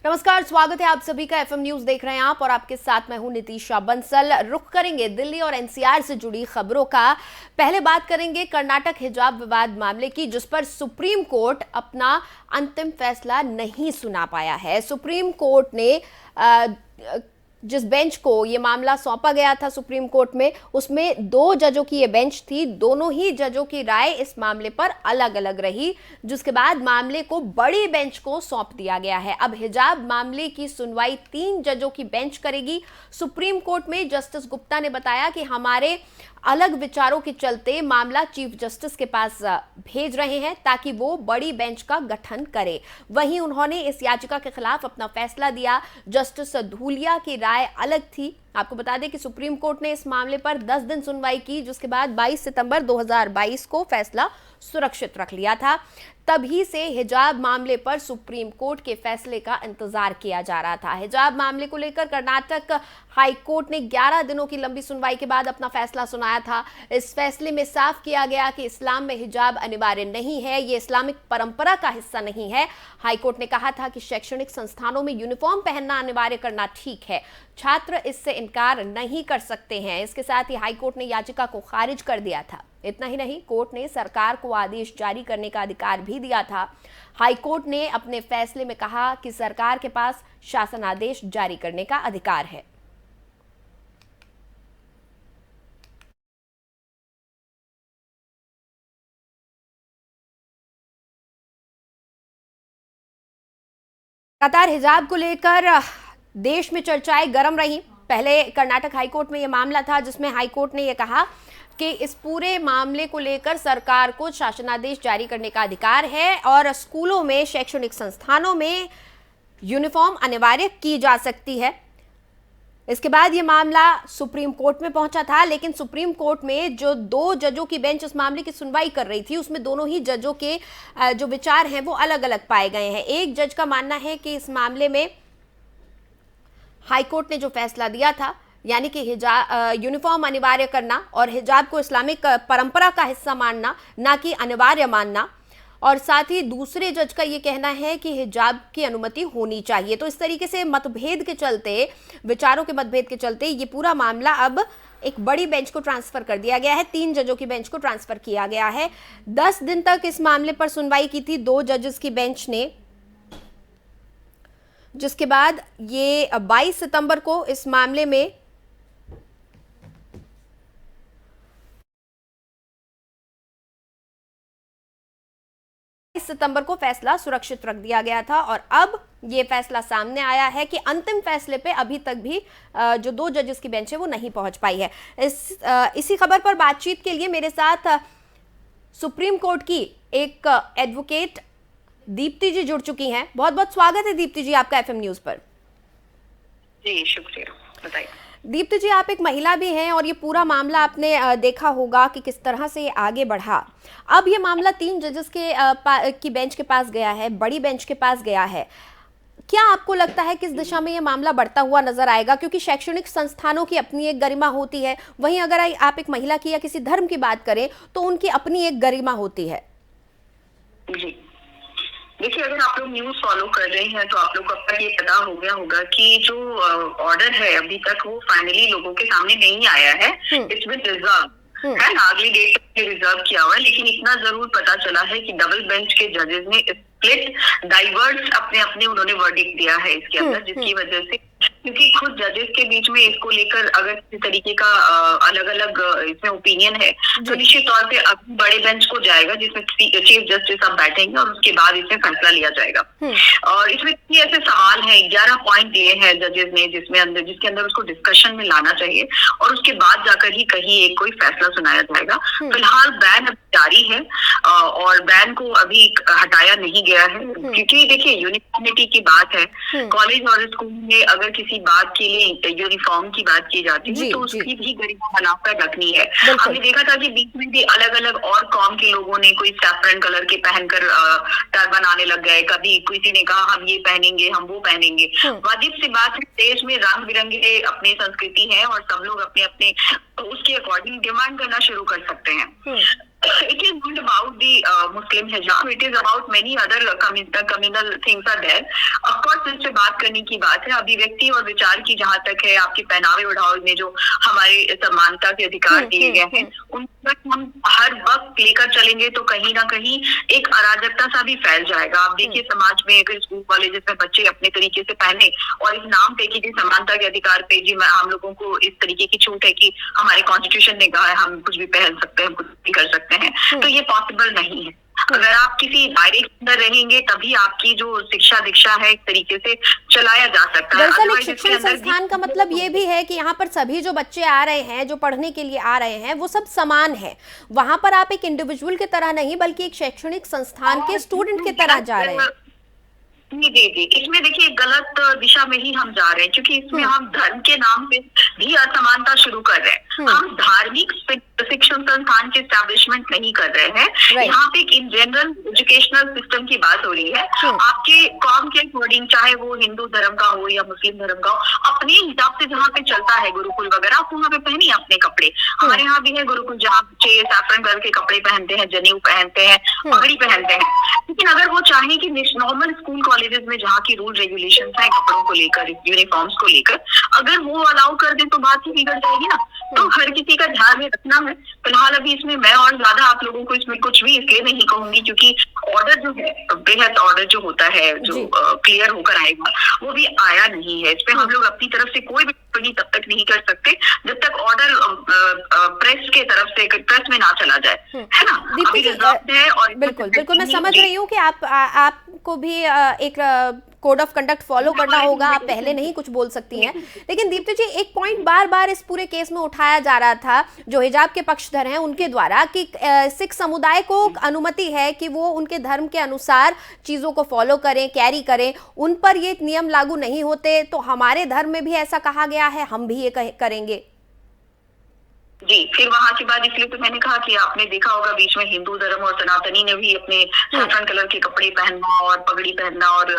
नमस्कार, स्वागत है आप सभी का। एफएम न्यूज देख रहे हैं आप और आपके साथ मैं हूं नितीशा बंसल। रुख करेंगे दिल्ली और एनसीआर से जुड़ी खबरों का। पहले बात करेंगे कर्नाटक हिजाब विवाद मामले की, जिस पर सुप्रीम कोर्ट अपना अंतिम फैसला नहीं सुना पाया है। सुप्रीम कोर्ट ने जिस बेंच को ये मामला सौंपा गया था सुप्रीम कोर्ट में, उसमें 2 जजों की ये बेंच थी। दोनों ही जजों की राय इस मामले पर अलग अलग रही, जिसके बाद मामले को बड़ी बेंच को सौंप दिया गया है। अब हिजाब मामले की सुनवाई 3 जजों की बेंच करेगी। सुप्रीम कोर्ट में जस्टिस गुप्ता ने बताया कि हमारे अलग विचारों के चलते मामला चीफ जस्टिस के पास भेज रहे हैं ताकि वो बड़ी बेंच का गठन करे। वहीं उन्होंने इस याचिका के खिलाफ अपना फैसला दिया। जस्टिस धूलिया की राय अलग थी। आपको बता दें कि सुप्रीम कोर्ट ने इस मामले पर 10 दिन सुनवाई की, जिसके बाद 22 सितंबर 2022 को फैसला सुरक्षित रख लिया था। तभी से हिजाब मामले पर सुप्रीम कोर्ट के फैसले का इंतजार किया जा रहा था। हिजाब मामले को लेकर कर्नाटक हाई कोर्ट ने 11 दिनों की लंबी सुनवाई के बाद अपना फैसला सुनाया था। इस फैसले में साफ किया गया कि इस्लाम में हिजाब अनिवार्य नहीं है, ये इस्लामिक परंपरा का हिस्सा नहीं है। हाई कोर्ट ने कहा था कि शैक्षणिक संस्थानों में यूनिफॉर्म पहनना अनिवार्य करना ठीक है, छात्र इससे इनकार नहीं कर सकते हैं। इसके साथ ही हाई कोर्ट ने याचिका को खारिज कर दिया था। इतना ही नहीं, कोर्ट ने सरकार को आदेश जारी करने का अधिकार भी दिया था। हाई कोर्ट ने अपने फैसले में कहा कि सरकार के पास शासन आदेश जारी करने का अधिकार है। लगातार हिजाब को लेकर देश में चर्चाएं गर्म रही। पहले कर्नाटक हाईकोर्ट में यह मामला था, जिसमें हाईकोर्ट ने यह कहा कि इस पूरे मामले को लेकर सरकार को शासनादेश जारी करने का अधिकार है और स्कूलों में, शैक्षणिक संस्थानों में यूनिफॉर्म अनिवार्य की जा सकती है। इसके बाद ये मामला सुप्रीम कोर्ट में पहुंचा था, लेकिन सुप्रीम कोर्ट में जो 2 जजों की बेंच इस मामले की सुनवाई कर रही थी, उसमें दोनों ही जजों के जो विचार हैं वो अलग अलग पाए गए हैं। एक जज का मानना है कि इस मामले में हाईकोर्ट ने जो फैसला दिया था, यानी कि हिजाब यूनिफॉर्म अनिवार्य करना और हिजाब को इस्लामिक परंपरा का हिस्सा मानना, ना कि अनिवार्य मानना, और साथ ही दूसरे जज का ये कहना है कि हिजाब की अनुमति होनी चाहिए। तो इस तरीके से मतभेद के चलते, विचारों के मतभेद के चलते ये पूरा मामला अब एक बड़ी बेंच को ट्रांसफर कर दिया गया है। 3 जजों की बेंच को ट्रांसफर किया गया है। 10 दिन तक इस मामले पर सुनवाई की थी 2 जजेस की बेंच ने, जिसके बाद ये 22 सितंबर को इस मामले में सितंबर को फैसला सुरक्षित रख दिया गया था। और अब ये फैसला सामने आया है कि अंतिम फैसले पे अभी तक भी जो 2 जजेस की बेंच है वो नहीं पहुंच पाई है। इसी खबर पर बातचीत के लिए मेरे साथ सुप्रीम कोर्ट की एक एडवोकेट दीप्ति जी जुड़ चुकी हैं। बहुत बहुत स्वागत है दीप्ति जी आपका एफएम न्यूज पर। जी शुक्रिया, बताइए। दीप्ति जी, आप एक महिला भी हैं और ये पूरा मामला आपने देखा होगा कि किस तरह से ये आगे बढ़ा। अब ये मामला 3 जजेस की बेंच के पास गया है, बड़ी बेंच के पास गया है। क्या आपको लगता है किस दिशा में ये मामला बढ़ता हुआ नजर आएगा? क्योंकि शैक्षणिक संस्थानों की अपनी एक गरिमा होती है, वहीं अगर आप एक महिला की या किसी धर्म की बात करें तो उनकी अपनी एक गरिमा होती है। जी देखिए, अगर आप लोग न्यूज फॉलो कर रहे हैं तो आप लोग को अब तक ये पता हो गया होगा कि जो ऑर्डर है अभी तक वो फाइनली लोगों के सामने नहीं आया है। इट्स बिन रिजर्व है ना, अगली डेट तक रिजर्व किया हुआ है। लेकिन इतना जरूर पता चला है कि डबल बेंच के जजेस ने स्प्लिट डाइवर्स अपने अपने उन्होंने वर्डिक्ट दिया है इसके अंदर, जिसकी वजह से, क्योंकि खुद जजेस के बीच में इसको लेकर अगर किसी तरीके का अलग अलग इसमें ओपिनियन है तो निश्चित तौर पे अभी बड़े बेंच को जाएगा, जिसमें चीफ जस्टिस अब बैठेंगे और उसके बाद इसमें फैसला लिया जाएगा। और इसमें ऐसे सवाल हैं, 11 पॉइंट दिए हैं जजेस ने, जिसके अंदर उसको डिस्कशन में लाना चाहिए और उसके बाद जाकर ही कहीं एक कोई फैसला सुनाया जाएगा। फिलहाल बैन अब जारी है और बैन को अभी हटाया नहीं गया है, क्योंकि देखिए यूनिफॉर्मिटी की बात है। कॉलेज और स्कूल में अगर किसी बात के लिए यूनिफॉर्म की बात की जाती है तो उसकी भी गरिमा बनाकर रखनी है। हमने देखा था कि बीच में भी अलग अलग और कौम के लोगों ने कोई सैफरन कलर के पहनकर टर्बन आने लग गए, कभी किसी ने कहा हम ये पहनेंगे, हम वो पहनेंगे। वाजिब सी बात है, देश में रंग बिरंगे अपनी संस्कृति है और सब लोग अपने अपने उसके अकॉर्डिंग डिमांड करना शुरू कर सकते हैं। It is not about the Muslim hijab. It is about many other communal things are there. Of course, इससे बात करने की बात है. अभिव्यक्ति और विचार की जहाँ तक है, आपके पहनावे ओढ़ाव में जो हमारे समानता के अधिकार दिए गए हैं, उन पर हम हर वक्त लेकर चलेंगे तो कहीं ना कहीं एक अराजकता सा भी फैल जाएगा. आप देखिए समाज में अगर स्कूल कॉलेजेस में बच्चे अपने तरीके से पहने और इस नाम पे कि समानता के अधिकार पे जी हम लोगों को इस तरीके की छूट है कि हमारे कॉन्स्टिट्यूशन ने कहा है हम कुछ भी पहन सकते हैं, कुछ भी कर सकते हैं, तो ये पॉसिबल नहीं है. अगर आप किसी दायरे के अंदर रहेंगे तभी आपकी जो शिक्षा दीक्षा है एक तरीके से चलाया जा सकता है. दरअसल एक शिक्षण संस्थान का मतलब ये भी है कि यहाँ पर सभी जो बच्चे आ रहे हैं, जो पढ़ने के लिए आ रहे हैं, वो सब समान है. वहां पर आप एक इंडिविजुअल की तरह नहीं बल्कि एक शैक्षणिक संस्थान के स्टूडेंट की तरह जा रहे हैं. जी, इसमें देखिए गलत दिशा में ही हम जा रहे हैं, क्योंकि इसमें हम धर्म के नाम पे भी असमानता शुरू कर रहे हैं. हम धार्मिक शिक्षण संस्थान की एस्टैब्लिशमेंट नहीं कर रहे हैं. यहाँ पे इन जनरल एजुकेशनल सिस्टम की बात हो रही है. आपके कौम के अकॉर्डिंग, चाहे वो हिंदू धर्म का हो या मुस्लिम धर्म का हो, अपने हिसाब से जहाँ पे चलता है गुरुकुल वगैरह, आप वहाँ पे पहनिए अपने कपड़े. हमारे यहाँ भी है गुरुकुल जहाँ बच्चे सैफरन कलर के कपड़े पहनते हैं, जनेऊ पहनते हैं, पगड़ी पहनते हैं. लेकिन अगर वो चाहे कि नॉर्मल स्कूल कॉलेजेस में जहाँ की रूल रेगुलेशन है कपड़ों को लेकर, यूनिफॉर्म्स को लेकर, अगर वो अलाउ कर दे तो बात ही बिगड़ जाएगी ना. तो हर किसी का ध्यान में रखना है. फिलहाल अभी इसमें मैं और ज्यादा आप लोगों को इसमें कुछ भी इसलिए नहीं कहूंगी क्योंकि ऑर्डर जो है, बेहद ऑर्डर जो होता है, जो क्लियर होकर आएगा, वो भी आया नहीं है. इस पे हम लोग अपनी तरफ से कोई भी टिप्पणी तब तक नहीं कर सकते जब तक ऑर्डर प्रेस के तरफ से प्रेस में ना चला जाए, है ना. अभी रिजर्व है. और बिल्कुल मैं समझ रही हूँ कि आपको भी एक कोड ऑफ कंडक्ट फॉलो करना होगा. आप पहले नहीं कुछ बोल सकती हैं. लेकिन दीप्ति जी, एक पॉइंट बार बार इस पूरे केस में उठाया जा रहा था जो हिजाब के पक्षधर हैं उनके द्वारा कि सिख समुदाय को अनुमति है कि वो उनके धर्म के अनुसार चीजों को फॉलो करें, कैरी करें. उन पर ये नियम लागू नहीं होते तो हमारे धर्म में भी ऐसा कहा गया है, हम भी ये करेंगे. जी, फिर वहां के बाद इसलिए तो मैंने कहा कि आपने देखा होगा बीच में हिंदू धर्म और सनातनी ने भी अपने सैफरन कलर के कपड़े पहनना और पगड़ी पहनना और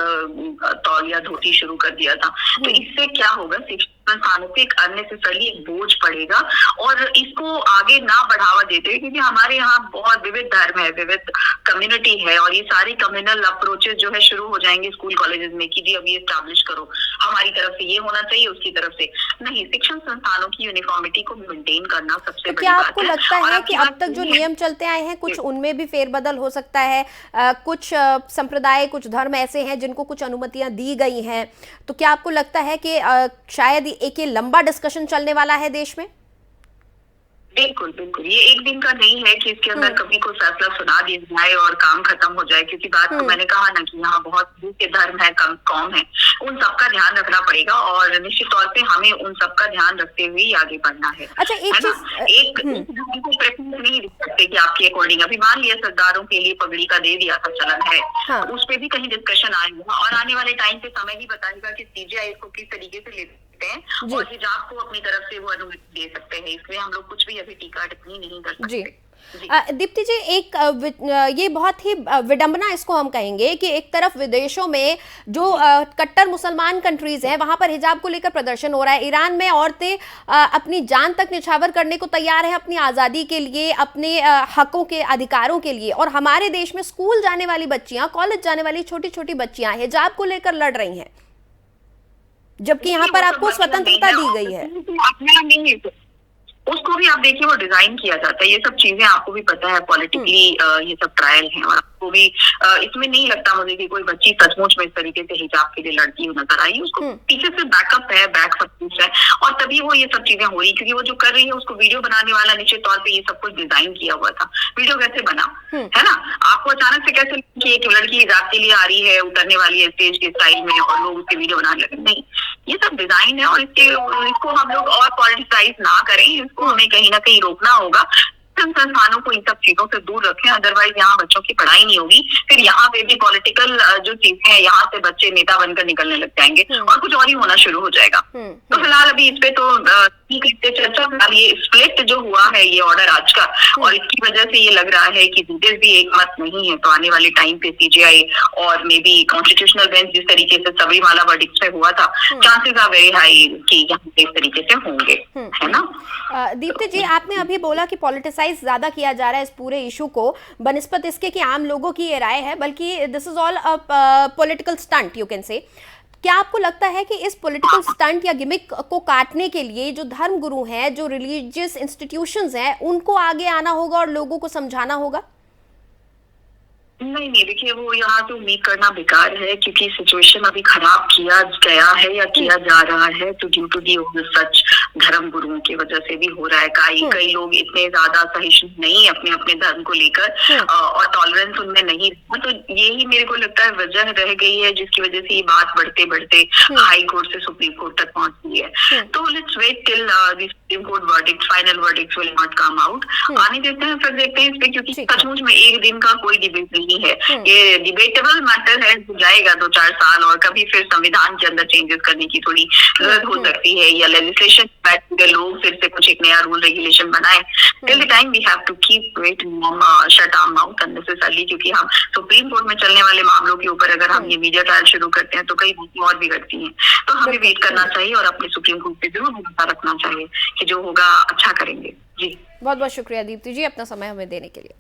तौलिया धोती शुरू कर दिया था. तो इससे क्या होगा, शिक्षण संस्थानों पे एक अननेसेसरली एक बोझ पड़ेगा और इसको आगे ना बढ़ावा देते हुए, क्योंकि हमारे यहाँ बहुत विविध धर्म है, विविध कम्युनिटी है, और ये सारी कम्युनल अप्रोचेस जो है शुरू हो जाएंगे स्कूल कॉलेजेस में कि जी अभी एस्टैब्लिश करो, हमारी तरफ से ये होना चाहिए, उसकी तरफ से नहीं. शिक्षण संस्थानों की यूनिफॉर्मिटी को मेंटेन करना सबसे बड़ी क्या बात है. आपको लगता है कि अब तक जो नियम चलते आए हैं कुछ उनमें भी फेरबदल हो सकता है? कुछ संप्रदाय, कुछ धर्म ऐसे हैं जिनको कुछ अनुमतियां दी गई हैं, तो क्या आपको लगता है कि शायद एक ये लंबा डिस्कशन चलने वाला है देश में? बिल्कुल, ये एक दिन का नहीं है कि इसके अंदर कभी कोई फैसला सुना दिया जाए और काम खत्म हो जाए, क्योंकि बात तो मैंने कहा ना कि यहाँ बहुत के धर्म है, कौम है, उन सबका ध्यान रखना पड़ेगा और निश्चित तौर पे हमें उन सबका ध्यान रखते हुए ही आगे बढ़ना है. अच्छा, एक धर्म को प्रेफरेंस नहीं दे सकते कि आपके अकॉर्डिंग. अभी मान लिया सरदारों के लिए पगड़ी का दे दिया था, चलन है, तो उस पर भी कहीं डिस्कशन आएगा और आने वाले टाइम पे समय ही बताएगा कि सीजीआई इसको किस तरीके से ले हैं और हिजाब को अपनी तरफ से वो अनुमति दे सकते हैं. इसलिए हम लोग कुछ भी अभी टीका टिप्पणी नहीं कर सकते. दीप्ति जी, एक ये बहुत ही विडंबना इसको हम कहेंगे कि एक तरफ विदेशों में जो कट्टर मुसलमान कंट्रीज हैं वहां पर हिजाब को लेकर प्रदर्शन हो रहा है. ईरान में औरतें अपनी जान तक निछावर करने को तैयार है अपनी आज़ादी के लिए, अपने हकों के अधिकारों के लिए, और हमारे देश में स्कूल जाने वाली बच्चियां, कॉलेज जाने वाली छोटी छोटी बच्चियां हिजाब को लेकर लड़ रही हैं, जबकि यहाँ पर आपको स्वतंत्रता दी गई है. उसको भी आप देखिए वो डिजाइन किया जाता है. ये सब चीजें आपको भी पता है, पॉलिटिकली ये सब ट्रायल हैं और आपको भी इसमें नहीं लगता मुझे कि कोई बच्ची सचमुच में इस तरीके से हिजाब के लिए लड़ती हुई नजर आई. उसको पीछे से बैकअप है, बैक सब कुछ है और तभी वो ये सब चीजें हो रही, क्योंकि वो जो कर रही है उसको वीडियो बनाने वाला निश्चित तौर पे ये सब कुछ डिजाइन किया हुआ था. वीडियो कैसे बना, है ना. आपको अचानक से कैसे कि एक लड़की हिजाब के लिए आ रही है, उतरने वाली है स्टेज के स्टाइल में और लोग उसके वीडियो बनाने लगे? नहीं, ये सब डिजाइन है और इसको हम लोग और पॉलिटिसाइज ना करें. इसको हमें कहीं ना कहीं रोकना होगा. संस्थानों को इन सब चीजों से दूर रखें, अदरवाइज यहाँ बच्चों की पढ़ाई नहीं होगी. फिर यहाँ पे भी पॉलिटिकल जो चीजें हैं, यहाँ से बच्चे नेता बनकर निकलने लग जाएंगे और कुछ और ही होना शुरू हो जाएगा. तो फिलहाल अभी इस पे तो चर्चा फिलहाल ये स्प्लिट जो हुआ है ये ऑर्डर आज का, और इसकी वजह से ये लग रहा है कि जजेस भी एक मत नहीं है। तो आने वाले टाइम पे सीजेआई और मे बी कॉन्स्टिट्यूशनल बेंच जिस तरीके से सबरीमाला वर्डिक्ट पे हुआ था, चांसेस आर वेरी हाई कि यहाँ पे इस तरीके से होंगे, है ना। दीप्ति जी, आपने अभी बोला कि पॉलिटिसाइज ज्यादा किया जा रहा है इस पूरे इशू को, बनिस्बत इसके कि आम लोगों की ये राय है, बल्कि this is all a political stunt you can say. क्या आपको लगता है कि इस पॉलिटिकल स्टंट या गिमिक को काटने के लिए जो धर्मगुरु हैं, जो रिलीजियस इंस्टीट्यूशंस हैं, उनको आगे आना होगा और लोगों को समझाना होगा? नहीं नहीं, देखिए वो यहाँ तो उम्मीद करना बेकार है, क्योंकि सिचुएशन अभी खराब किया गया है या किया जा रहा है तो ड्यू टू दी सच धर्म गुरुओं की वजह से भी हो रहा है। कई लोग इतने ज्यादा सहिष्णु नहीं अपने अपने धर्म को लेकर, और टॉलरेंस उनमें नहीं, तो यही मेरे को लगता है वजह रह गई है जिसकी वजह से ये बात बढ़ते बढ़ते हाई कोर्ट से सुप्रीम कोर्ट तक पहुंच गई है। तो let's wait till the supreme court verdict, final verdict will not come out. आने देते हैं, फिर देखते हैं इस पे, क्योंकि सचमुच में एक दिन का कोई डिबेट नहीं है, ये डिबेटेबल मैटर है। जाएगा 2-4 साल और कभी फिर संविधान के अंदर चेंजेस करने की थोड़ी जरूरत हो सकती है, या लेजिस्लेशन लोग फिर से कुछ एक नया रूल रेगुलेशन बनाए। Till the time we have to keep wait, shut our mouth unnecessarily, क्योंकि हम सुप्रीम कोर्ट में चलने वाले मामलों के ऊपर अगर हम ये मीडिया ट्रायल शुरू करते हैं तो कई बातें और बिगड़ती हैं। तो हमें वेट करना चाहिए और अपने सुप्रीम कोर्ट पे जरूर भरोसा रखना चाहिए कि जो होगा अच्छा करेंगे। जी, बहुत बहुत शुक्रिया दीप्ति जी अपना समय हमें देने के लिए।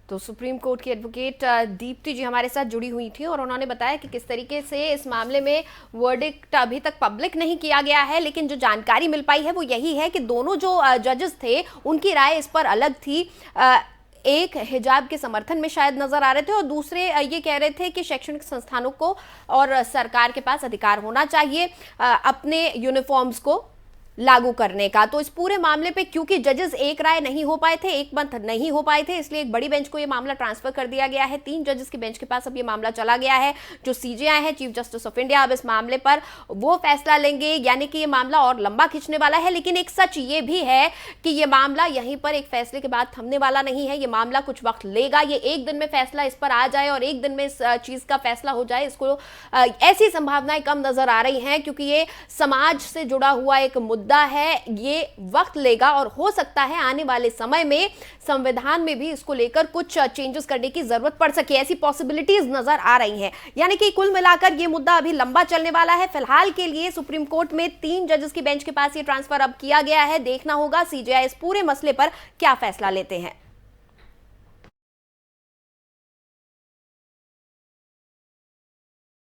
तो सुप्रीम कोर्ट की एडवोकेट दीप्ति जी हमारे साथ जुड़ी हुई थी और उन्होंने बताया कि किस तरीके से इस मामले में वर्डिक्ट अभी तक पब्लिक नहीं किया गया है, लेकिन जो जानकारी मिल पाई है वो यही है कि दोनों जो जजेस थे उनकी राय इस पर अलग थी। एक हिजाब के समर्थन में शायद नजर आ रहे थे और दूसरे ये कह रहे थे कि शैक्षणिक संस्थानों को और सरकार के पास अधिकार होना चाहिए अपने यूनिफॉर्म्स को लागू करने का। तो इस पूरे मामले पे क्योंकि जजेस एक राय नहीं हो पाए थे, एक मत नहीं हो पाए थे, इसलिए एक बड़ी बेंच को ये मामला ट्रांसफर कर दिया गया है। 3 जजेस की बेंच के पास अब ये मामला चला गया है। जो सीजेआई है, चीफ जस्टिस ऑफ इंडिया, अब इस मामले पर वो फैसला लेंगे, यानी कि ये मामला और लंबा खींचने वाला है। लेकिन एक सच ये भी है कि ये मामला यहीं पर एक फैसले के बाद थमने वाला नहीं है। ये मामला कुछ वक्त लेगा, ये एक दिन में फैसला इस पर आ जाए और एक दिन में इस चीज का फैसला हो जाए, इसको ऐसी संभावनाएं कम नजर आ रही हैं, क्योंकि ये समाज से जुड़ा हुआ एक मुद्दा है। ये वक्त लेगा और हो सकता है आने वाले समय में संविधान में भी इसको लेकर कुछ चेंजेस करने की जरूरत पड़ सके, ऐसी पॉसिबिलिटीज नजर आ रही हैं। यानी कि कुल मिलाकर ये मुद्दा अभी लंबा चलने वाला है। फिलहाल के लिए सुप्रीम कोर्ट में 3 जजेस की बेंच के पास ये ट्रांसफर अब किया गया है। देखना होगा सीजेआई इस पूरे मसले पर क्या फैसला लेते हैं।